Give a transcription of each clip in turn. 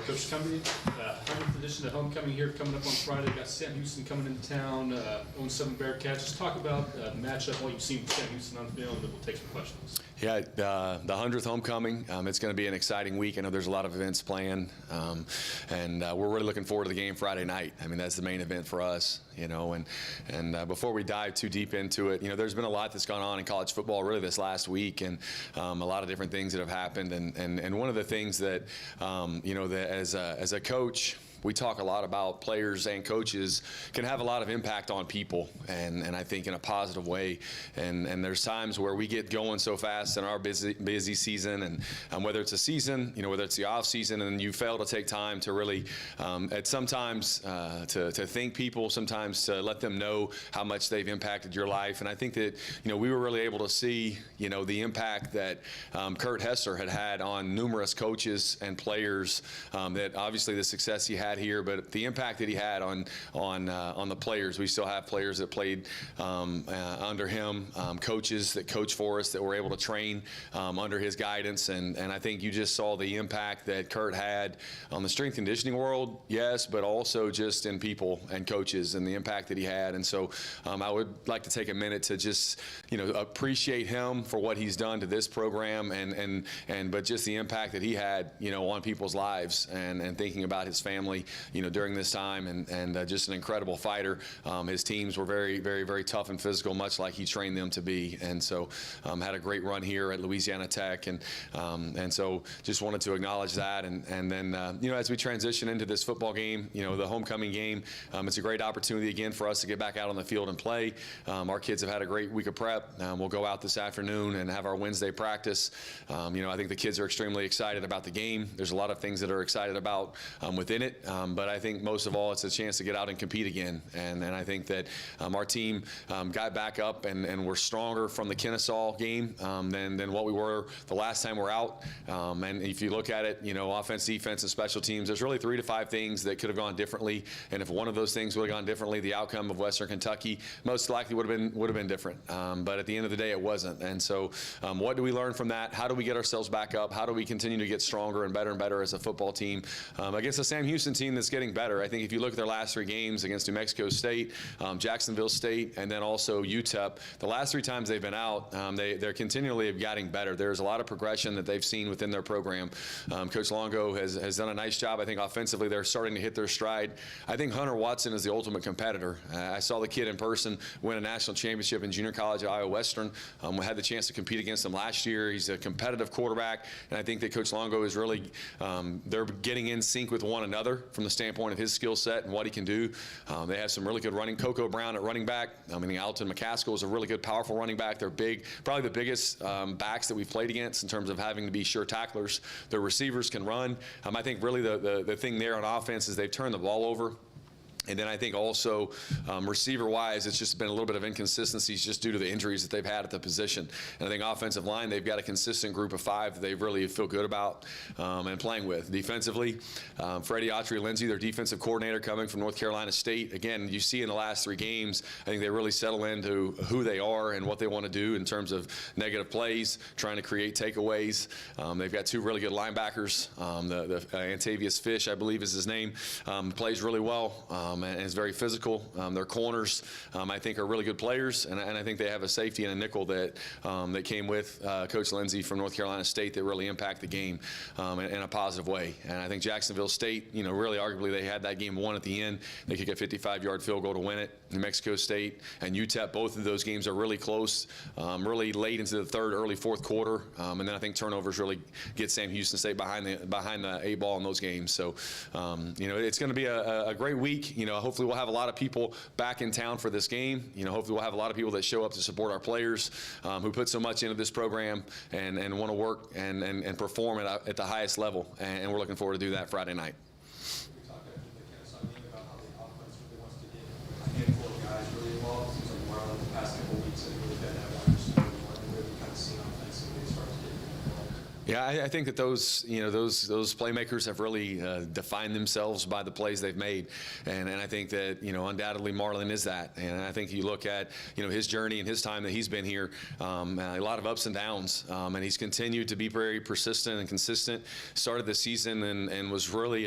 Coach Cumby, 100th edition of Homecoming here coming up on Friday. We've got Sam Houston coming into town, 0-7 Bearcats. Just talk about the matchup, what you've seen with Sam Houston on the field, and then we'll take some questions. Yeah, the 100th Homecoming, it's going to be an exciting week. I know there's a lot of events planned, and we're really looking forward to the game Friday night. I mean, that's the main event for us, you know, and before we dive too deep into it, you know, there's been a lot that's gone on in college football really this last week, and a lot of different things that have happened, and one of the things that, you know, that as a coach, we talk a lot about players and coaches can have a lot of impact on people, and I think in a positive way. And there's times where we get going so fast in our busy season, and whether it's a season, you know, whether it's the off season, and you fail to take time to really, at sometimes to thank people, sometimes to let them know how much they've impacted your life. And I think that, you know, we were really able to see, you know, the impact that Kurt Hester had on numerous coaches and players. That obviously the success he had here, but the impact that he had on the players. We still have players that played under him, coaches that coach for us that were able to train under his guidance, and I think you just saw the impact that Kurt had on the strength conditioning world, yes, but also just in people and coaches and the impact that he had. And so I would like to take a minute to just, you know, appreciate him for what he's done to this program, but just the impact that he had, you know, on people's lives, and thinking about his family, you know, during this time, and just an incredible fighter. His teams were very, very, very tough and physical, much like he trained them to be. And so had a great run here at Louisiana Tech, and so just wanted to acknowledge that. And then, you know, as we transition into this football game, you know, the homecoming game, it's a great opportunity again for us to get back out on the field and play. Our kids have had a great week of prep. We'll go out this afternoon and have our Wednesday practice. You know, I think the kids are extremely excited about the game. There's a lot of things that are excited about within it. But I think most of all, it's a chance to get out and compete again. And I think that our team got back up and we're stronger from the Kennesaw game than what we were the last time we're out. And if you look at it, you know, offense, defense, and special teams, there's really 3 to 5 things that could have gone differently. And if one of those things would have gone differently, the outcome of Western Kentucky most likely would have been different. But at the end of the day, it wasn't. And so what do we learn from that? How do we get ourselves back up? How do we continue to get stronger and better as a football team against the Sam Houston team that's getting better? I think if you look at their last 3 games against New Mexico State, Jacksonville State, and then also UTEP, the last 3 times they've been out, they're continually getting better. There's a lot of progression that they've seen within their program. Coach Longo has done a nice job. I think offensively they're starting to hit their stride. I think Hunter Watson is the ultimate competitor. I saw the kid in person win a national championship in junior college at Iowa Western. We had the chance to compete against him last year. He's a competitive quarterback, and I think that Coach Longo is really, they're getting in sync with one another from the standpoint of his skill set and what he can do. They have some really good running. Coco Brown at running back. I mean, Alton McCaskill is a really good, powerful running back. They're big, probably the biggest backs that we've played against in terms of having to be sure tacklers. Their receivers can run. I think really the thing there on offense is they've turned the ball over. And then I think also receiver-wise, it's just been a little bit of inconsistencies just due to the injuries that they've had at the position. And I think offensive line, they've got a consistent group of 5 that they really feel good about and playing with. Defensively, Freddie Autry-Lindsey, their defensive coordinator coming from North Carolina State. Again, you see in the last 3 games, I think they really settle into who they are and what they want to do in terms of negative plays, trying to create takeaways. They've got 2 really good linebackers. Antavius Fish, I believe is his name, plays really well. And is very physical. Their corners, I think, are really good players, and I think they have a safety and a nickel that came with Coach Lindsey from North Carolina State that really impact the game in a positive way. And I think Jacksonville State, you know, really arguably they had that game won at the end. They kick a 55-yard field goal to win it. New Mexico State and UTEP, both of those games are really close, really late into the 3rd, early 4th quarter, and then I think turnovers really get Sam Houston State behind the 8 ball in those games. So, you know, it's going to be a great week. You know, hopefully we'll have a lot of people back in town for this game. You know, hopefully we'll have a lot of people that show up to support our players who put so much into this program and want to work and perform at the highest level. And we're looking forward to do that Friday night. We talked after the Kennesaw game about how the offense really wants to get a handful of guys really involved. Seems like Marlon the past couple of weeks have really been that wide receiver one and really kind of seen offensively as far as getting involved. Yeah, I think that those playmakers have really defined themselves by the plays they've made, and I think that undoubtedly Marlon is that. And I think you look at his journey and his time that he's been here, a lot of ups and downs, and he's continued to be very persistent and consistent. Started the season and was really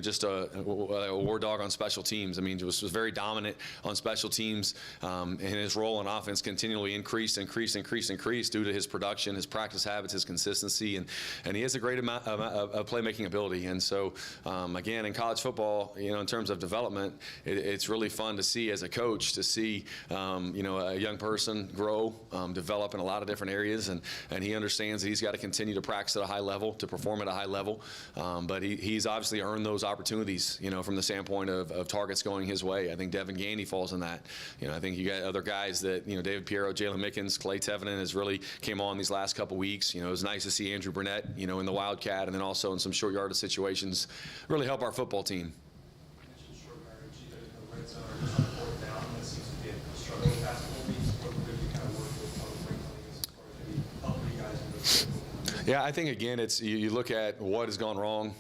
just a war dog on special teams. I mean, was very dominant on special teams, and his role in offense continually increased due to his production, his practice habits, his consistency. And he has a great amount of playmaking ability. And so, again, in college football, in terms of development, it's really fun to see as a coach to see, a young person grow, develop in a lot of different areas. And he understands that he's got to continue to practice at a high level, to perform at a high level. But he's obviously earned those opportunities, from the standpoint of targets going his way. I think Devin Gandy falls in that. I think you got other guys that, David Piero, Jalen Mickens, Clay Tevenen has really came on these last couple weeks. It was nice to see Andrew Burnett, in the Wildcat, and then also in some short yardage situations, really help our football team. You mentioned short yardage, either in the red zone or just on fourth down. That seems to be a struggle the past couple weeks. What would you kind of work with Franklin as far as maybe helping you guys in those critical moments? Yeah, I think, again, it's you look at what has gone wrong.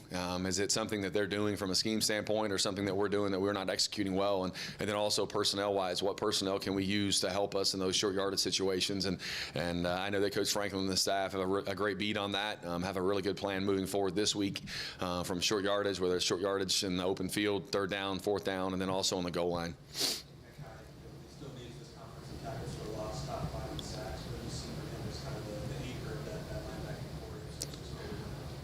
Is it something that they're doing from a scheme standpoint or something that we're doing that we're not executing well? And then also personnel-wise, what personnel can we use to help us in those short yardage situations? And I know that Coach Franklin and the staff have a great beat on that, have a really good plan moving forward this week from short yardage, whether it's short yardage in the open field, third down, fourth down, and then also on the goal line. Still needs this conference of tackles for a loss, top 5 in sacks. What have you seen for him as kind of the anchor of that linebacking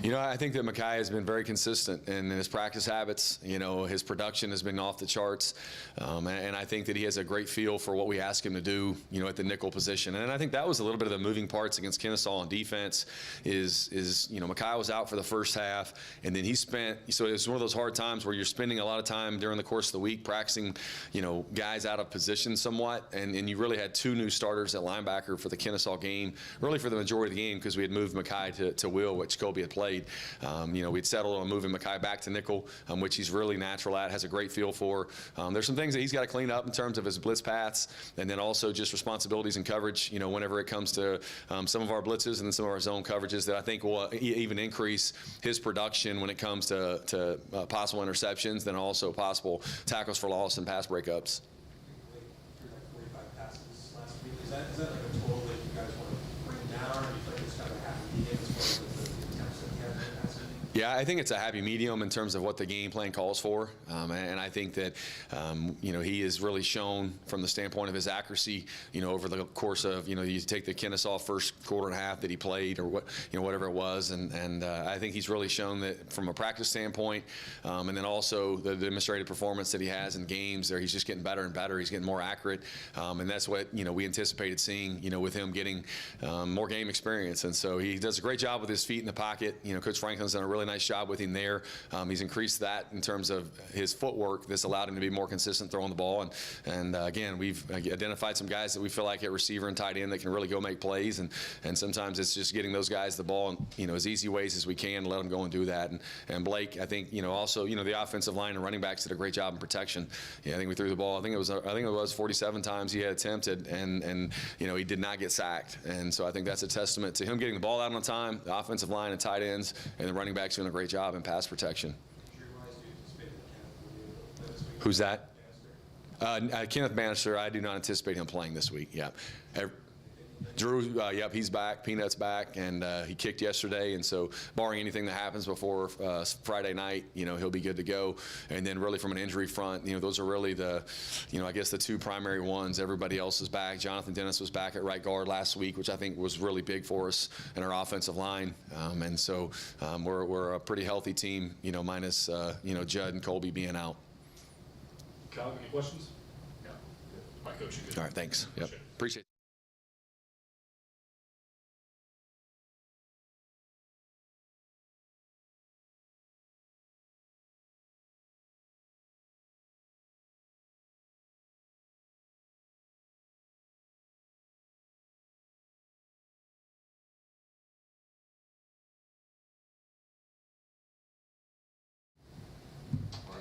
core? I think that Mekhi has been very consistent in his practice habits. His production has been off the charts, and I think that he has a great feel for what we ask him to do, at the nickel position. And I think that was a little bit of the moving parts against Kennesaw on defense. Is Mekhi was out for the first half, and then he spent. So it's one of those hard times where you're spending a lot of time during the course of the week practicing, guys out of position somewhat, and you really had 2 new starters at linebacker for the Kennesaw game, really for the majority of the game because we had moved Mekhi to Will, which Colby had played. We'd settled on moving Mekhi back to nickel, which he's really natural at, has a great feel for. There's some things that he's got to clean up in terms of his blitz paths, and then also just responsibilities and coverage, whenever it comes to some of our blitzes and then some of our zone coverages that I think will even increase his production when it comes to possible interceptions, then also possible tackles for loss and pass breakups. Through like 45 passes last week. Is that like a total that you guys want to bring down, or do you feel like it's kind of a happy medium as far as the attempts that you have in the past? Yeah, I think it's a happy medium in terms of what the game plan calls for, and I think that he has really shown from the standpoint of his accuracy, over the course of you take the Kennesaw first quarter and a half that he played or whatever it was, and I think he's really shown that from a practice standpoint, and then also the demonstrated performance that he has in games there, he's just getting better and better. He's getting more accurate, and that's what we anticipated seeing with him getting more game experience, and so he does a great job with his feet in the pocket. Coach Franklin's done a really nice job with him there. He's increased that in terms of his footwork. This allowed him to be more consistent throwing the ball. And again, we've identified some guys that we feel like at receiver and tight end that can really go make plays. And sometimes it's just getting those guys the ball in as easy ways as we can to let them go and do that. And Blake, I think, also, the offensive line and running backs did a great job in protection. I think we threw the ball. I think it was 47 times he had attempted, and he did not get sacked. And so I think that's a testament to him getting the ball out on time, the offensive line and tight ends, and the running backs doing a great job in pass protection. Who's that? Kenneth Bannister. I do not anticipate him playing this week. Yeah. Drew, yep, he's back. Peanut's back, and he kicked yesterday. And so, barring anything that happens before Friday night, he'll be good to go. And then, really, from an injury front, those are really the, I guess the 2 primary ones. Everybody else is back. Jonathan Dennis was back at right guard last week, which I think was really big for us in our offensive line. And so, we're a pretty healthy team, minus Judd and Colby being out. Kyle, any questions? No. My coach, you good. All right, thanks. Yep, appreciate it.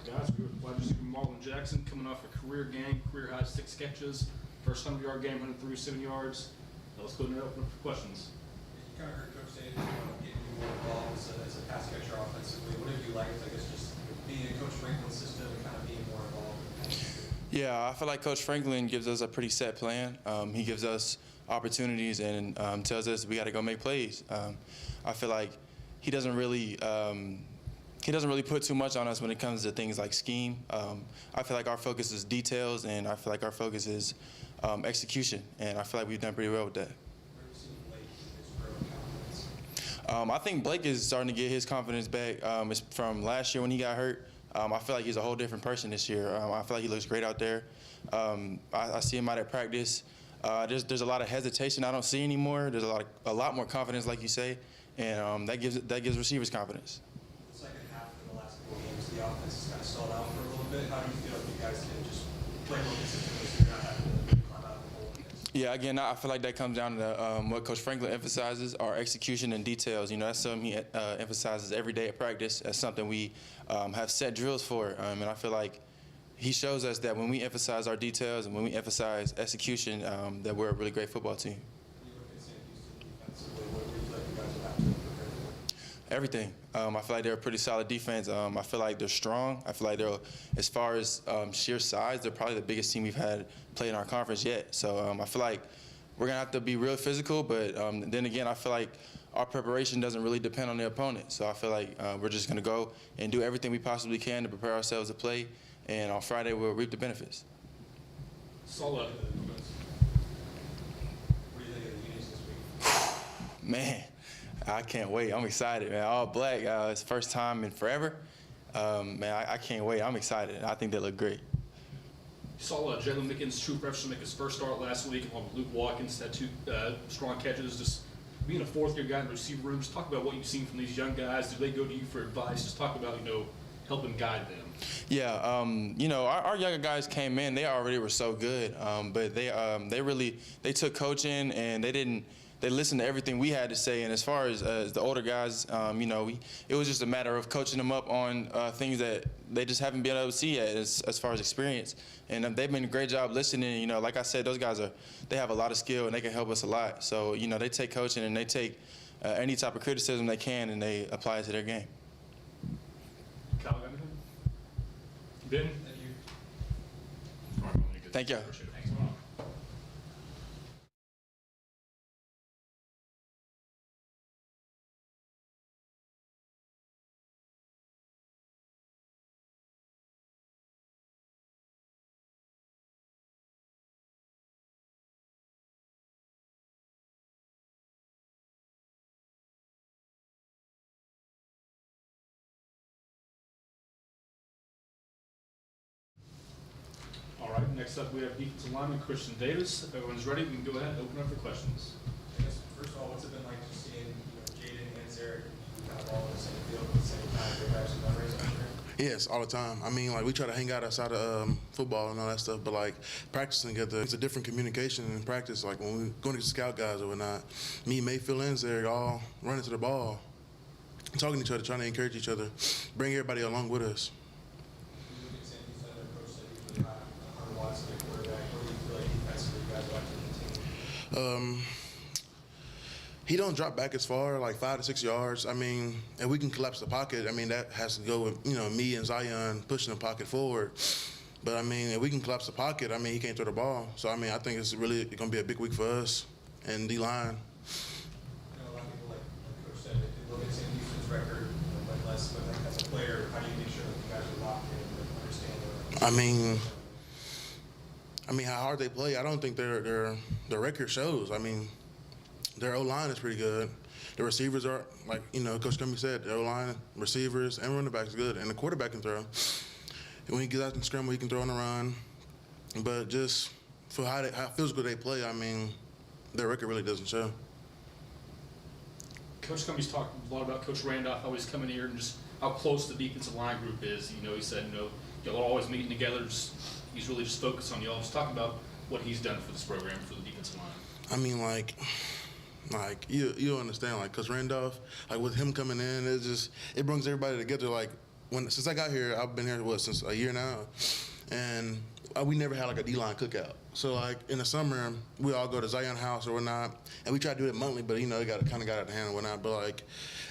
Guys, we have wide receiver Marlon Jackson coming off a career game, career high 6 catches, first 100-yard game, 137 yards. Now let's go ahead and open up for questions. You kind of heard Coach say that you want to get be more involved as a pass catcher offensively. What have you liked, I guess, just being in Coach Franklin's system and kind of being more involved in the pass game? Yeah, I feel like Coach Franklin gives us a pretty set plan. He gives us opportunities and tells us we got to go make plays. I feel like he doesn't really put too much on us when it comes to things like scheme. I feel like our focus is details, and I feel like our focus is execution, and I feel like we've done pretty well with that. Where have you seen Blake in his growing confidence? I think Blake is starting to get his confidence back. It's from last year when he got hurt. I feel like he's a whole different person this year. I feel like he looks great out there. I see him out at practice. There's a lot of hesitation I don't see anymore. There's a lot more confidence, like you say, and that gives receivers confidence. The second half of the last couple of games, the offense has kind of stalled out for a little bit. How do you feel like you guys can just play more consistently so you're not having to climb out of the hole? Yeah, again, I feel like that comes down to what Coach Franklin emphasizes, our execution and details. You know, that's something he emphasizes every day at practice. That's something we have set drills for, and I feel like he shows us that when we emphasize our details and when we emphasize execution, that we're a really great football team. When you look at Sam Houston defensively, what do you feel like you guys would have to prepare for? Everything. I feel like they're a pretty solid defense. I feel like they're strong. I feel like they're, as far as sheer size, they're probably the biggest team we've had play in our conference yet. So I feel like we're going to have to be real physical, but then again, I feel like our preparation doesn't really depend on the opponent. So I feel like we're just going to go and do everything we possibly can to prepare ourselves to play, and on Friday we'll reap the benefits. Solid. What do you think of the unis this week? Man, I can't wait. I'm excited, man. All black. It's the first time in forever. Man, I can't wait. I'm excited. I think they look great. Saw Jalen Mickens, true freshman, make his first start last week, along with Luke Watkins, had two strong catches. Just being a fourth-year guy in the receiver room, just talk about what you've seen from these young guys. Do they go to you for advice? Just talk about, helping guide them. Yeah, our younger guys came in. They already were so good, but they took coaching and they listened to everything we had to say. And as far as the older guys, it was just a matter of coaching them up on things that they just haven't been able to see yet as far as experience. And they've been a great job listening. Like I said, those guys they have a lot of skill and they can help us a lot. So they take coaching and they take any type of criticism they can and they apply it to their game. Kyle, got anything? Ben? Thank you. All right, well, good. Thank you. Appreciate it. Thanks, Bob. All right, next up we have defensive lineman Christian Davis. If everyone's ready, we can go ahead and open up for questions. I guess, first of all, what's it been like just seeing Jaden and Zarek kind of all in the same field at the same time? They've actually done race on here. Yes, all the time. I mean, we try to hang out outside of football and all that stuff, but practicing together, it's a different communication in practice. Like when we going to scout guys or whatnot, me, Mayfield, and Zarek all running to the ball, talking to each other, trying to encourage each other, bring everybody along with us. You look at Sam Houston, their coach said he really high on Hunter Watson at quarterback. What do you feel like defensively you guys like to continue? He don't drop back as far, like 5 to 6 yards. I mean, and we can collapse the pocket. I mean, that has to go with, me and Zion pushing the pocket forward. But, I mean, if we can collapse the pocket, I mean, he can't throw the ball. So, I mean, I think it's really going to be a big week for us and D-line. A lot of people, like Coach said, they look at Sam Houston's record, but less. But as a player, how do you make sure that you guys are locked in and understand I mean, how hard they play, I don't think their record shows. I mean, their O-line is pretty good. The receivers are, like, Coach Gumby said, the O-line, receivers, and running backs good. And the quarterback can throw. And when he gets out and scramble, he can throw on the run. But just for how physical they play, I mean, their record really doesn't show. Coach Cummings talked a lot about Coach Randolph always coming here and just how close the defensive line group is. He said, y'all are always meeting together. He's really just focused on y'all. Just talk about what he's done for this program, for the defensive line. I mean, you understand, Coach Randolph, with him coming in, it brings everybody together. Since I got here, I've been here, since a year now, and we never had a D-line cookout. So in the summer, we all go to Zion House or whatnot, and we try to do it monthly, but it kind of got out of hand and whatnot. But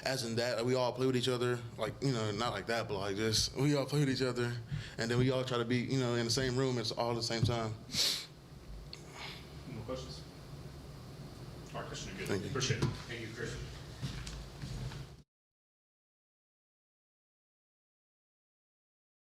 as in that we all play with each other, like, you know, not like that, but like just we all play with each other, and then we all try to be, you know, in the same room all at the same time. Any more questions? All right, Christian, you're good. Thank you. Appreciate it. Thank you, Christian.